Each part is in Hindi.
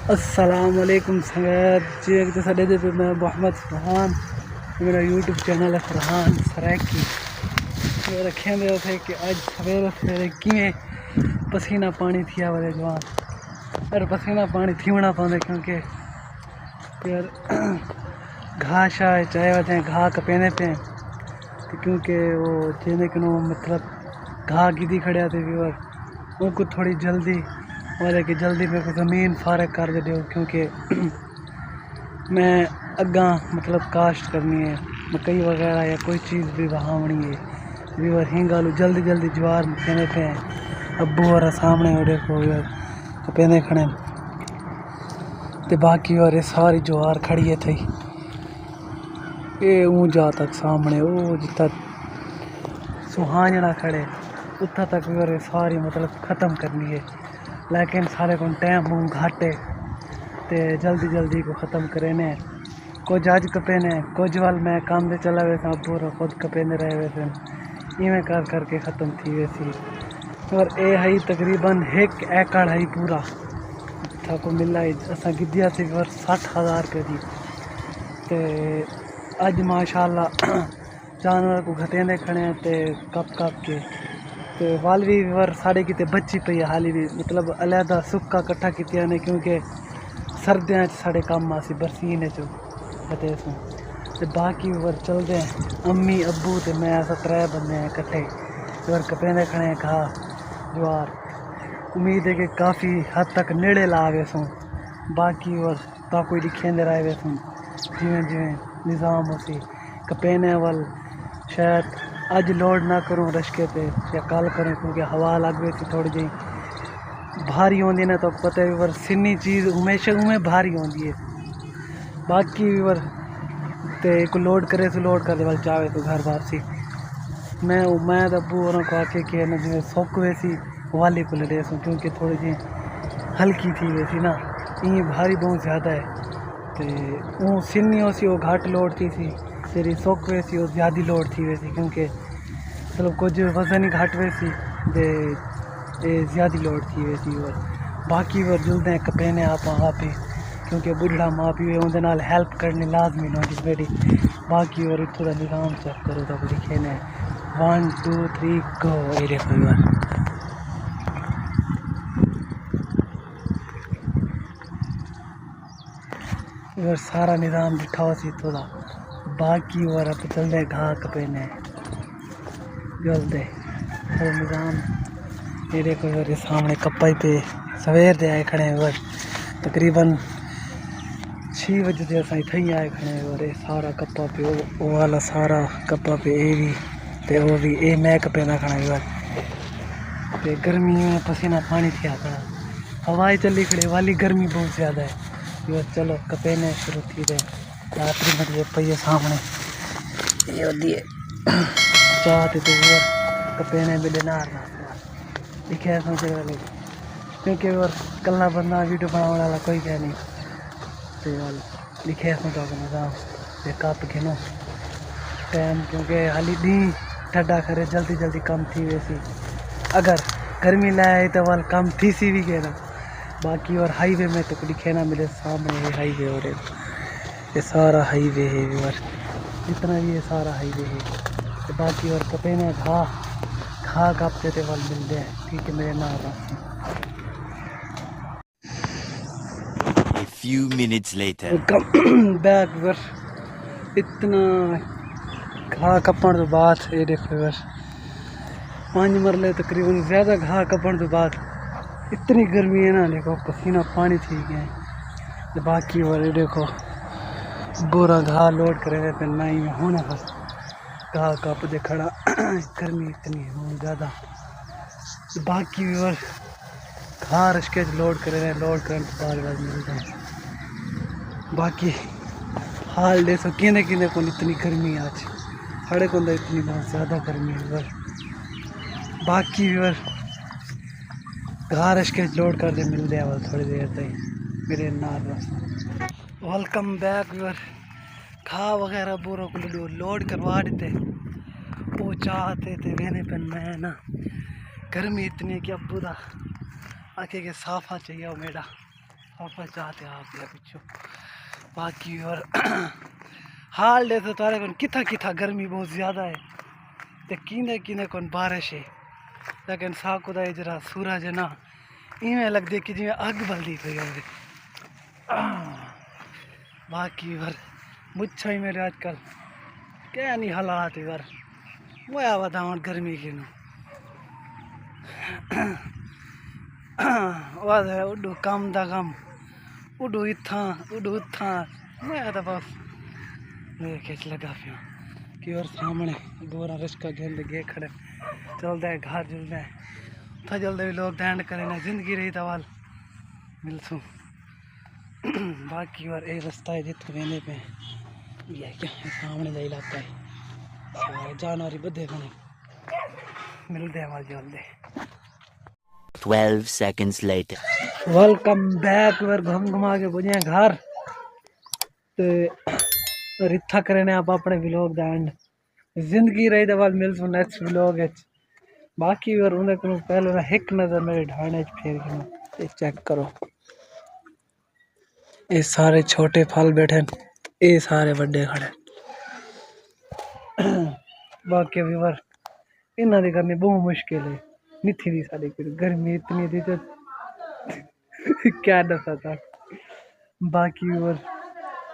अस्सलामुअलैकुम संगत जी। एक तो साढ़े पे मैं मोहम्मद फरहान, मेरा यूट्यूब चैनल है फरहान सरैकी। मेरे खेल थे कि अज सवेरे सवेरे किमें पसीना पानी थिया वाले जवान और पसीना पानी थीवना पाते क्योंकि यार घास शाह चाहे वजह घाह कपेने पे तो क्योंकि वो जेने कि मतलब घाह गिदी खड़े थे व्यूअर उनको थोड़ी जल्दी और कि जल्दी मेरे को ज़मीन फारग कर दे दो क्योंकि मैं अगा मतलब काश्त करनी है मकई वगैरह या कोई चीज़ भी बहावनी है व्यूअर हिंगालू जल्दी जल्दी ज्वार कहने पे हैं अब्बू और सामने और देखो व्यूअर कहने खड़े तो बाकी और सारी ज्वार खड़ी है थी ये ऊँचा तक सामने वो जितना सुहाजना खड़े उतना तक भी सारी मतलब ख़त्म करनी है लेकिन सारे को टाइम घट है तो जल्दी जल्दी को ख़त्म करे ने कुछ अज कपे ने कुछ वाल मैं काम से चला वैसा पूरा खुद कपेने रहे वैसे इवें कर करके ख़त्म थी वैसी और ये है तकरीबन 1 एकड़ है पूरा था को मिला असा गिद्दिया थी और 60,000 रुपये की तो अज माशाल्लाह जानवर को घटेंदे खड़े ते कप के तो वाल भी वर साढ़े किते बची पई है हाली भी मतलब अलहदा सुक्का कट्ठा कितिया ने क्योंकि सर्दियाँ साढ़े कम आसी बरसीन चो कते सो ते बाकी वर चलते हैं अम्मी अब्बू ते मैं अस 3 बंदे हैं कट्ठे वर कपेंदे खड़े हैं घाह ज्वार उम्मीद है कि काफ़ी हद तक नेड़े ला गए सो बाकी वर ता कोई दिखेंदे रहे वे सो जिमें जिमें निज़ाम होसी कपेने वाल शायद अज लोड ना करूँ रश्के पे या कल करूँ क्योंकि हवा लग गई थी थोड़ी जी भारी होंगी ना तो पता है वर सिन्नी चीज़ हमेशा उमें भारी होंगी है बाकी वर ते को लोड करे तो लोड कर दे वाल चाहे तो घर वापसी मैं अबू और को आके कि ना जिम्मे सोक वैसी वाली को लड़े सो क्योंकि थोड़ी जी हल्की थी वैसी ना ये भारी बहुत ज़्यादा है तो वो सिन्नी होसी वो घाट लोड थी तेरी सोक वैसी वो ज़्यादा लोड थी वैसी क्योंकि मतलब कुछ वजन ही घट वैसी दे ज़्यादा लोड थी वैसी और बाकी वर जुलते हैं कपेने आप ही क्योंकि बुढ़ा माँ भी उनके नाल हेल्प करनी लाजमी होगी मेरी बाकी और थोड़ा निज़ाम चेक करो तब लिखे ने 1 2 3 गो ये देखो यार सारा निज़ाम बिठा सी थोड़ा बाकी और अब चलते घाह कपेने जल्दे थोड़ा निज़ाम ये देखो यार सामने कप्पा पे सवेर दे आए खड़े और तकरीबन 6 बजे से असां इत्थे ही आए खड़े और ये सारा कप्पा पे वो वाला सारा कप्पा पे ये भी ते वो भी ये मैं कपेना खड़ा यार ते गर्मी में पसीना पानी थिया खड़ा हवाएं चली खड़ी वाली गर्मी बहुत ज़्यादा है यार चलो कपेने शुरू थी रहे रात्रि में ये पहिए सामने ये दिए चाहते तो यार कपेने मिले नार लिखे सोचे वाले क्योंकि और कल्ला बंदा वीडियो बनाने वाला कोई क्या नहीं तो वाल लिखे सोचा निज़ाम ये कप गिनो टाइम क्योंकि हाली दी ठंडा करे जल्दी जल्दी कम थी वैसी अगर गर्मी लाए तो वाल कम थी सी भी कहना बाकी और हाईवे में तो लिखे ना मिले सामने ये हाईवे और ये सारा हाईवे है और जितना भी ये सारा हाईवे है तो बाकी और कपेने घाह कापते थे वाल मिलते हैं ठीक है मेरे नाम A few minutes later. बैक वर इतना घाह कपण तो बाद ये देखो वर 5 मरले तकरीबन ज़्यादा घाह कपण तो बाद इतनी गर्मी है ना देखो पसीना पानी थी गए तो बाकी वर ये देखो बुरा घाह लोड करे रहते नहीं में होना बस घाह कप दे खड़ा गर्मी इतनी है बहुत ज़्यादा तो बाकी वर घाह रश्के लोड करे रहे लोड करने के बाद मिलते हैं बाकी हाल दे सो किने किने को इतनी गर्मी आज साढ़े को इतनी बहुत ज़्यादा गर्मी है बाकी वर घारश के लोड कर दे मिल दिया थोड़ी देर तक मेरे नार वेलकम बैक वर खा वगैरह बोरों को लोड करवा देते वो चाहते थे वेने पे मैं ना गर्मी इतनी कि अब बुरा आके के साफा चाहिए मेरा वापस जाते आप या पिछो बाकी और हाल दे तो तारे कौन किथा किथा गर्मी बहुत ज़्यादा है ते कीने कीने कौन बारिश है लेकिन साकुदा जरा सूरज है ना इवें लगदे कि जिवें अग बलदी पई होवे बाकी और मुच्छा ही मेरे आजकल क्या नहीं हालात यार मोया बतावन गर्मी के नु वाद है उडू कम दा कम उडू इत्था उडू उत्था मैं तो बस मेरे खिंच लगा पिया कि और सामने गोरा रिश्का गेंद गे खड़े चलते है घर जुलते है था जल्दी भी लोग दैंड करें ना जिंदगी रही तवाल मिलसूँ बाकी और एक रास्ता है जितने वेने पे ये क्या है सामने का इलाका है सारे जानवर बधे बने मिलते हैं हमारे जल्दी 12 seconds later. वेलकम बैक वर घूम घुमा के पुजे घर ते रिथा करने आप अपने व्लॉग दा एंड जिंदगी रही दे वाल मिलसू नेक्स्ट व्लॉग है बाकी वर उन्हें को पहले ना एक नजर मेरे ढाणे च फेर के ये चेक करो ये सारे छोटे फल बैठे न, ये सारे बड़े खड़े बाकी व्यूवर इन्हां दी करनी बहुत मुश्किल है निथी दी साडी गर्मी इतनी थी तो क्या दसा था बाकी और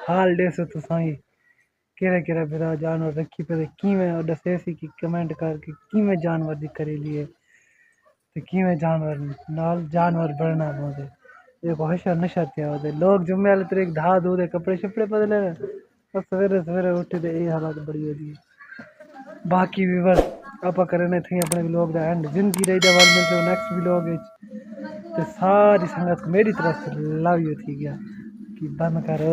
हाल दे सो तो साई केरा केरा बिरा जानवर रखी पे किवें दसे सी कि कमेंट करके किवें जानवर दी करे लिए ते किवें जानवर नाल जानवर बढ़ना पौंदे देखो हशर नशर क्या होते लोग जुम्मे वाले तरीक धा धो दे कपड़े शपड़े बदले और सवेरे सवेरे उठे ते ये हालत बड़ी होती है बाकी व्यूवर आपा करने थे अपने व्लॉग दा एंड जिंदगी रही दे वाल मिलते हो नेक्स्ट व्लॉग विच ते सारी संगत को मेरी तरफ से लव यू थी गया कि बंद करो